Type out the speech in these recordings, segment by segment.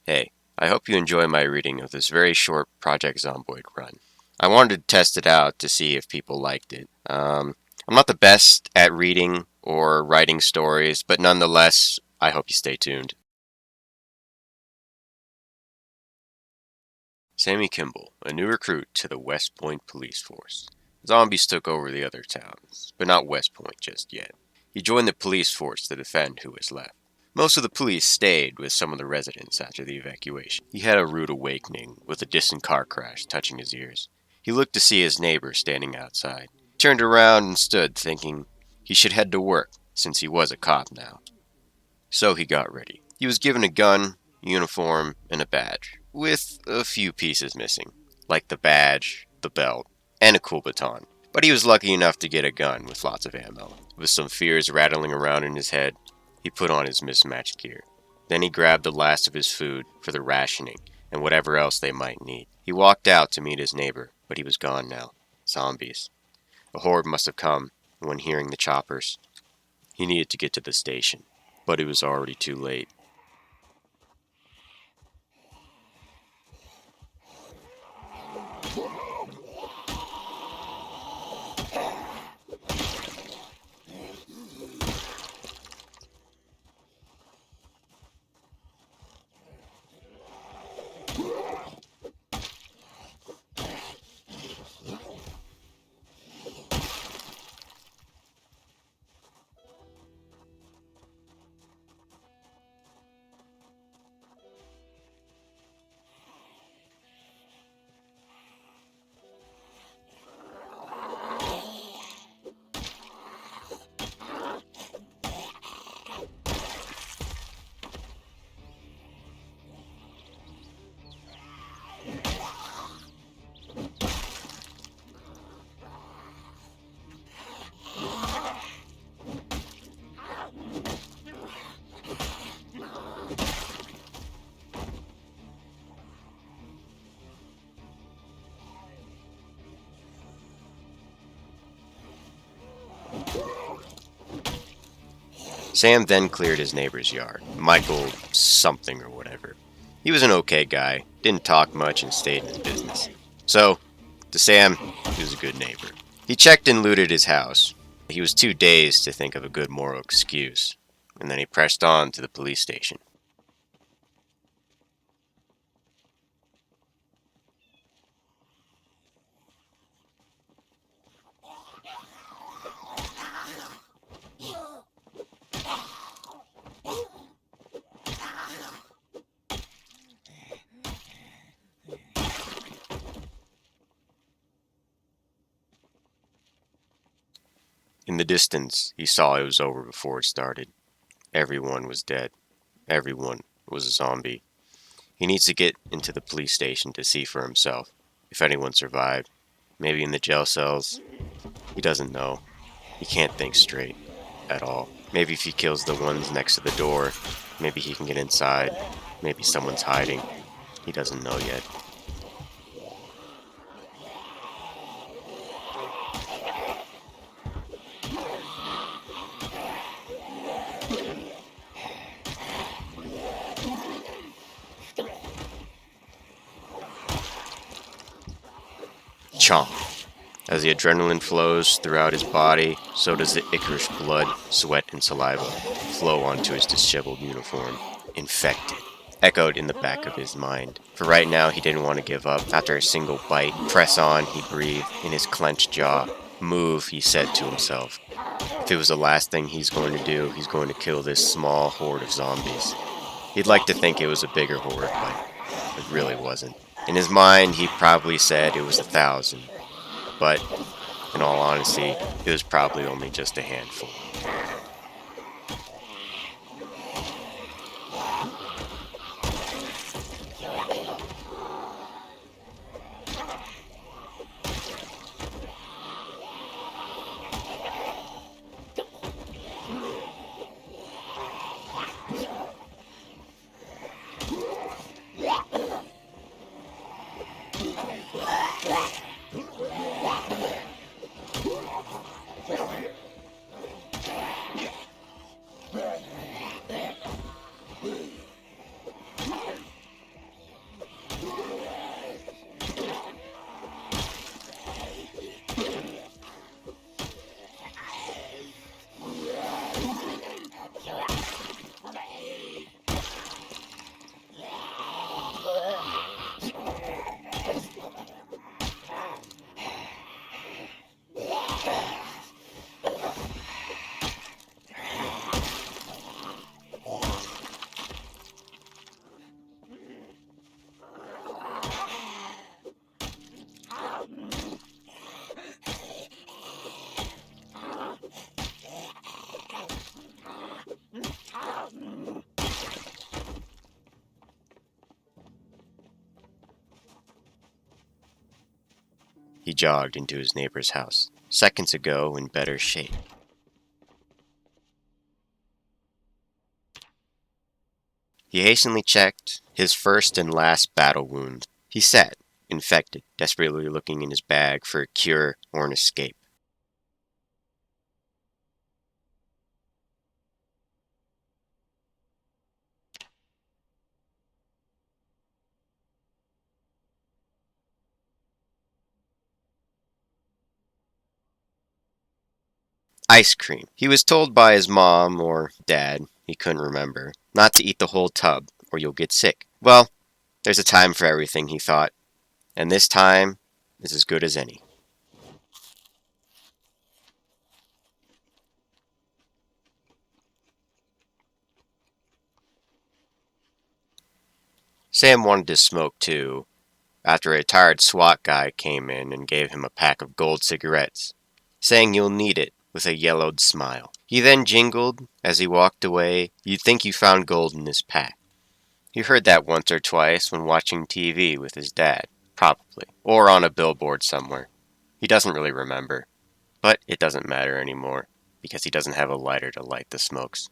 Hey, I hope you enjoy my reading of this very short Project Zomboid run. I wanted to test it out to see if people liked it. I'm not the best at reading or writing stories, but nonetheless, I hope you stay tuned. Sammie Kimball, a new recruit to the West Point police force. Zombies took over the other towns, but not West Point just yet. He joined the police force to defend who was left. Most of the police stayed with some of the residents after the evacuation. He had a rude awakening with a distant car crash touching his ears. He looked to see his neighbor standing outside. He turned around and stood, thinking he should head to work since he was a cop now. So he got ready. He was given a gun, uniform, and a badge, with a few pieces missing, like the badge, the belt, and a cool baton. But he was lucky enough to get a gun with lots of ammo. With some fears rattling around in his head, he put on his mismatched gear. Then he grabbed the last of his food for the rationing and whatever else they might need. He walked out to meet his neighbor, but he was gone now. Zombies. A horde must have come when hearing the choppers. He needed to get to the station, but it was already too late. Sam then cleared his neighbor's yard, Michael something or whatever. He was an okay guy, didn't talk much and stayed in his business. So, to Sam, he was a good neighbor. He checked and looted his house. He was too dazed to think of a good moral excuse, and then he pressed on to the police station. In the distance, he saw it was over before it started. Everyone was dead. Everyone was a zombie. He needs to get into the police station to see for himself if anyone survived. Maybe in the jail cells. He doesn't know. He can't think straight at all. Maybe if he kills the ones next to the door, maybe he can get inside. Maybe someone's hiding. He doesn't know yet. Chomp. As the adrenaline flows throughout his body, so does the Icarish blood, sweat, and saliva flow onto his disheveled uniform. Infected. Echoed in the back of his mind. For right now, he didn't want to give up. After a single bite, press on, he breathed in his clenched jaw. Move, he said to himself. If it was the last thing he's going to do, he's going to kill this small horde of zombies. He'd like to think it was a bigger horde, but it really wasn't. In his mind, he probably said it was 1,000. But, in all honesty, it was probably only just a handful. He jogged into his neighbor's house, seconds ago in better shape. He hastily checked his first and last battle wound. He sat, infected, desperately looking in his bag for a cure or an escape. Ice cream. He was told by his mom or dad, he couldn't remember, not to eat the whole tub or you'll get sick. Well, there's a time for everything, he thought, and this time is as good as any. Sam wanted to smoke too, after a tired SWAT guy came in and gave him a pack of gold cigarettes, saying you'll need it with a yellowed smile. He then jingled as he walked away, you'd think you found gold in this pack. He heard that once or twice when watching TV with his dad, probably, or on a billboard somewhere. He doesn't really remember, but it doesn't matter anymore, because he doesn't have a lighter to light the smokes.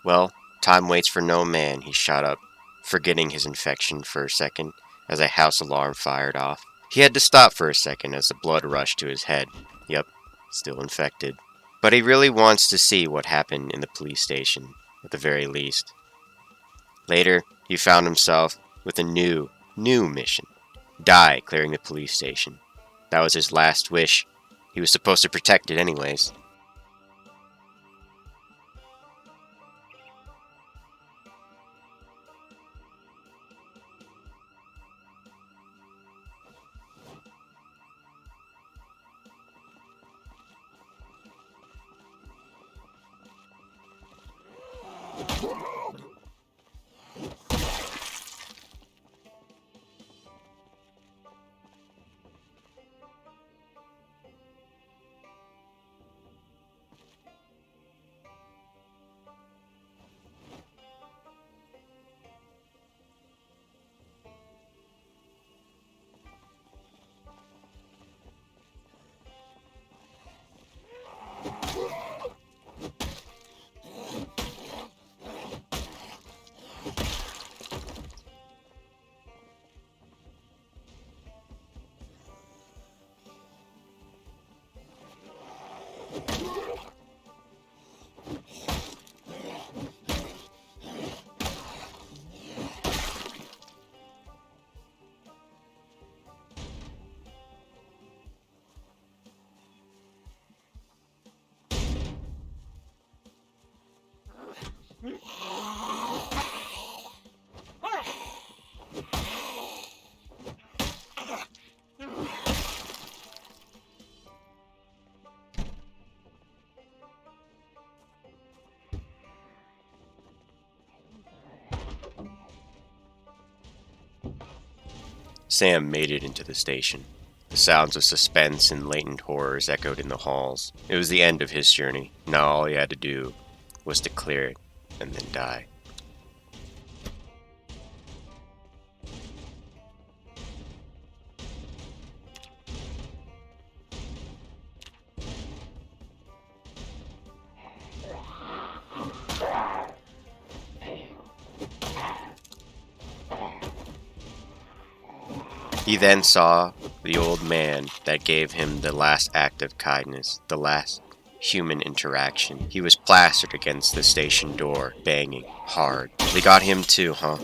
Well, time waits for no man, he shot up, forgetting his infection for a second as a house alarm fired off. He had to stop for a second as the blood rushed to his head. Yep, still infected. But he really wants to see what happened in the police station, at the very least. Later, he found himself with a new mission. Die clearing the police station. That was his last wish. He was supposed to protect it anyways. Sam made it into the station. The sounds of suspense and latent horrors echoed in the halls. It was the end of his journey. Now all he had to do was to clear it and then die. He then saw the old man that gave him the last act of kindness, the last human interaction. He was plastered against the station door, banging hard. They got him too, huh?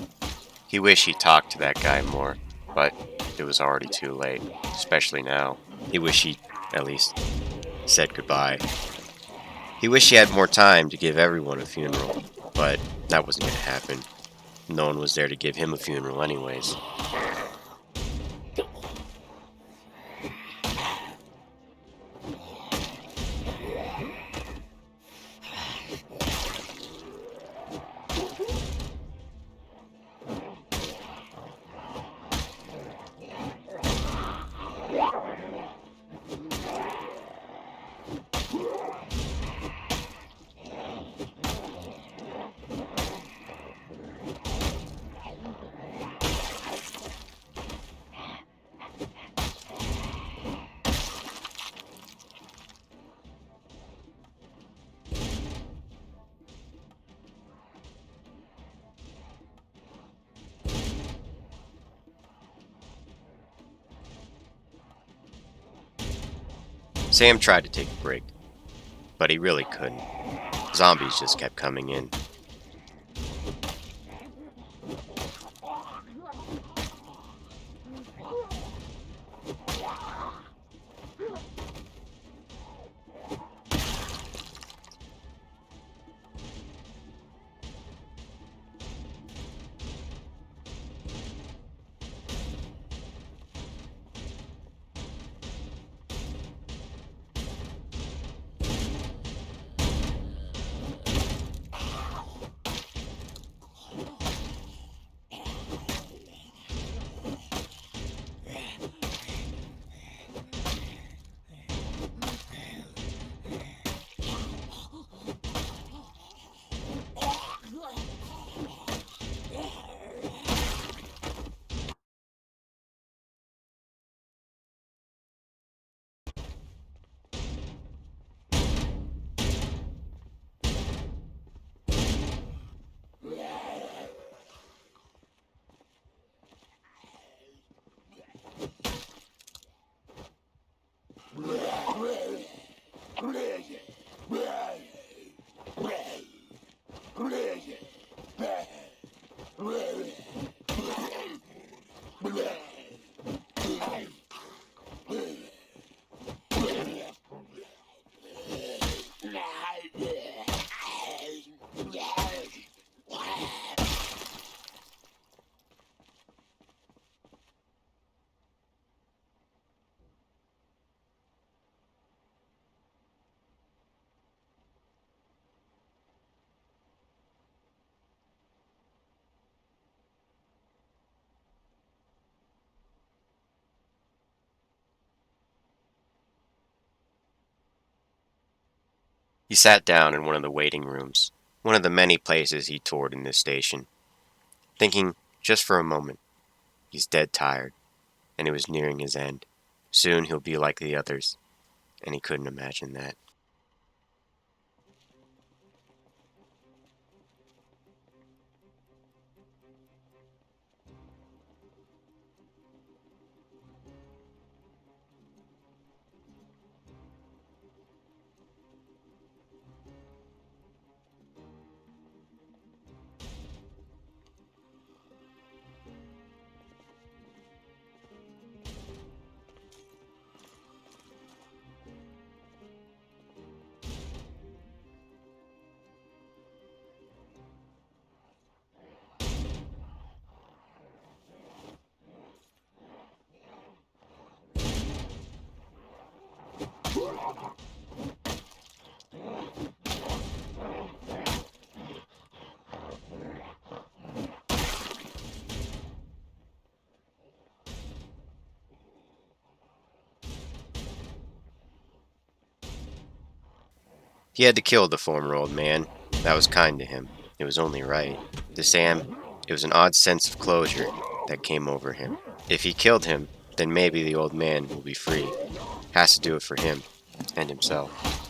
He wished he talked to that guy more, but it was already too late, especially now. He wished he, at least, said goodbye. He wished he had more time to give everyone a funeral, but that wasn't going to happen. No one was there to give him a funeral anyways. Sam tried to take a break, but he really couldn't. Zombies just kept coming in. He sat down in one of the waiting rooms, one of the many places he toured in this station, thinking just for a moment. He's dead tired, and he was nearing his end. Soon he'll be like the others, and he couldn't imagine that. He had to kill the former old man. That was kind to him. It was only right. To Sam, it was an odd sense of closure that came over him. If he killed him, then maybe the old man will be free. Has to do it for him and himself.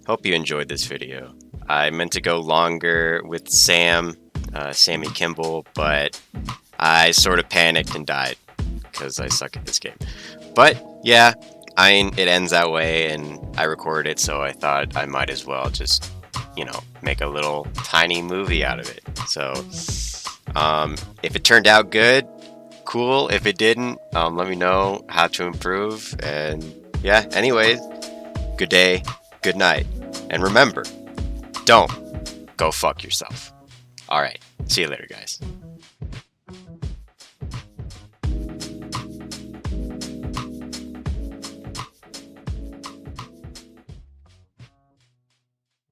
Hope you enjoyed this video. I meant to go longer with Sammie Kimball, but I sort of panicked and died because I suck at this game. But yeah, it ends that way, and I recorded it, so I thought I might as well just, make a little tiny movie out of it. So if it turned out good, cool. If it didn't, let me know how to improve. And yeah, anyways, good day, good night, and remember, don't go fuck yourself. All right, see you later, guys.